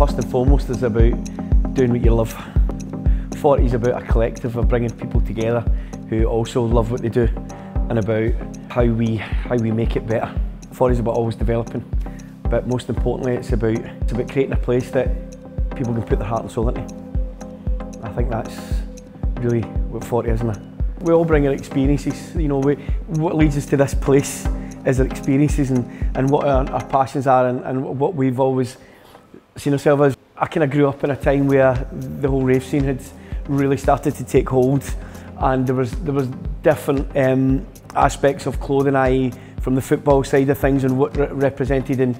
first and foremost is about doing what you love. 40 is about a collective of bringing people together who also love what they do, and about how we make it better. 40 is about always developing, but most importantly it's about creating a place that people can put their heart and soul into. I think that's really what 40 is, isn't it? We all bring our experiences, you know, what leads us to this place is our experiences and what our passions are and what we've always seen ourselves as. I kind of grew up in a time where the whole rave scene had really started to take hold, and there was different aspects of clothing, i.e. from the football side of things and what represented and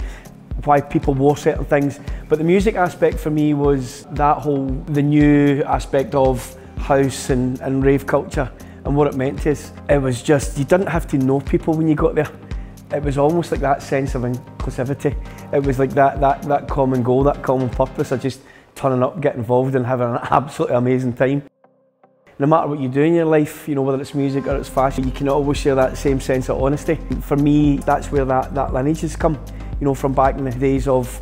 why people wore certain things. But the music aspect for me was the new aspect of house and rave culture and what it meant to us. It was just, you didn't have to know people when you got there. It was almost like that sense of inclusivity. It was like that common goal, that common purpose of just turning up, getting involved and having an absolutely amazing time. No matter what you do in your life, you know, whether it's music or it's fashion, you can always share that same sense of honesty. For me, that's where that lineage has come, you know, from back in the days of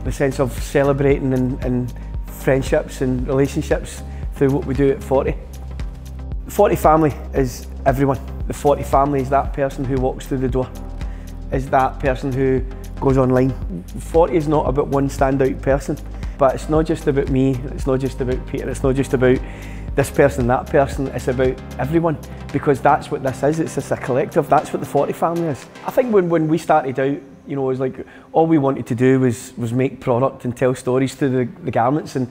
the sense of celebrating and friendships and relationships through what we do at 40. The 40 family is everyone. The 40 family is that person who walks through the door, is that person who goes online. 40 is not about one standout person, but it's not just about me, it's not just about Peter, it's not just about this person, that person, it's about everyone, because that's what this is. It's just a collective. That's what the 40 family is. I think when we started out, you know, it was like all we wanted to do was make product and tell stories through the garments, and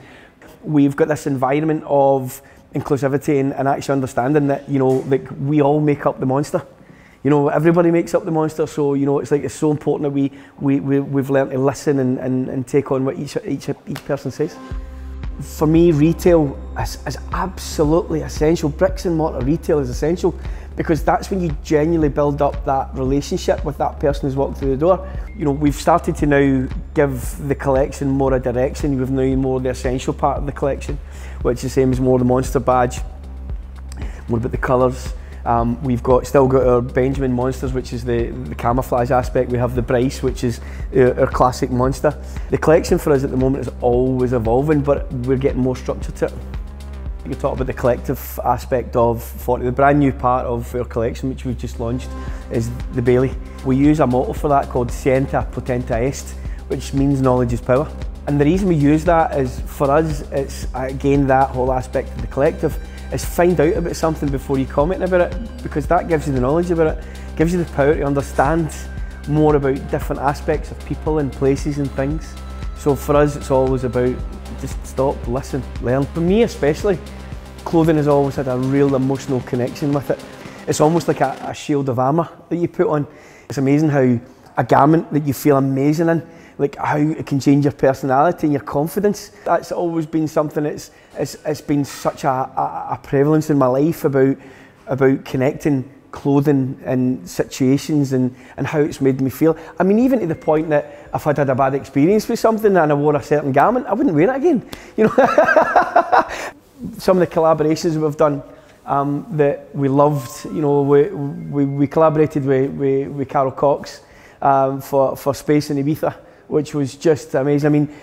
we've got this environment of inclusivity and actually understanding that, you know, like we all make up the monster. You know, everybody makes up the monster, so, you know, it's like it's so important that we've learned to listen and take on what each person says. For me, retail is absolutely essential. Bricks and mortar retail is essential, because that's when you genuinely build up that relationship with that person who's walked through the door. You know, we've started to now give the collection more a direction. We've now more the essential part of the collection, which is the same as more the monster badge, more about the colours. We've still got our Benjamin monsters, which is the camouflage aspect. We have the Bryce, which is our classic monster. The collection for us at the moment is always evolving, but we're getting more structure to it. You can talk about the collective aspect of 40. The brand new part of our collection, which we've just launched, is the Bailey. We use a motto for that called Scientia Potenta Est, which means knowledge is power. And the reason we use that is, for us, it's again that whole aspect of the collective, is find out about something before you comment about it, because that gives you the knowledge about it, gives you the power to understand more about different aspects of people and places and things. So for us, it's always about just stop, listen, learn. For me especially, clothing has always had a real emotional connection with it. It's almost like a shield of armour that you put on. It's amazing how a garment that you feel amazing in, like how it can change your personality and your confidence. That's always been something it's been such a prevalence in my life about connecting clothing and situations and how it's made me feel. I mean, even to the point that if I'd had a bad experience with something and I wore a certain garment, I wouldn't wear it again. You know, some of the collaborations we've done that we loved. You know, we collaborated with Carol Cox for Space in Ibiza, which was just amazing. I mean,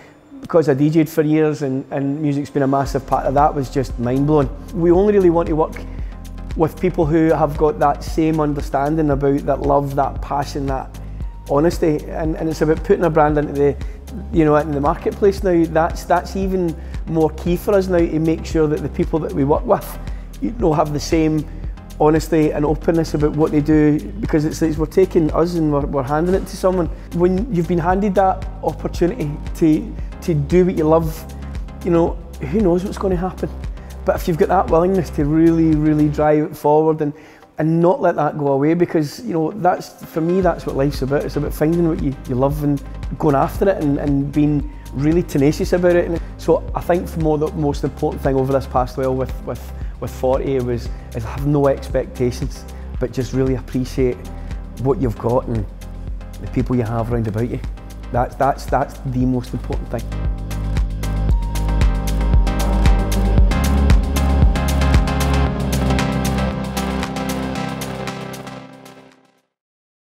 because I DJ'd for years and music's been a massive part of that, was just mind-blowing. We only really want to work with people who have got that same understanding about that love, that passion, that honesty, and it's about putting a brand into the marketplace now. That's even more key for us now, to make sure that the people that we work with, you know, have the same honesty and openness about what they do, because it's we're taking us and we're handing it to someone. When you've been handed that opportunity to do what you love, you know, who knows what's going to happen. But if you've got that willingness to really drive it forward and not let that go away, because, you know, for me that's what life's about. It's about finding what you love and going after it and being really tenacious about it. And so I think the most important thing over this past while with 40 is have no expectations, but just really appreciate what you've got and the people you have around about you. That's the most important thing.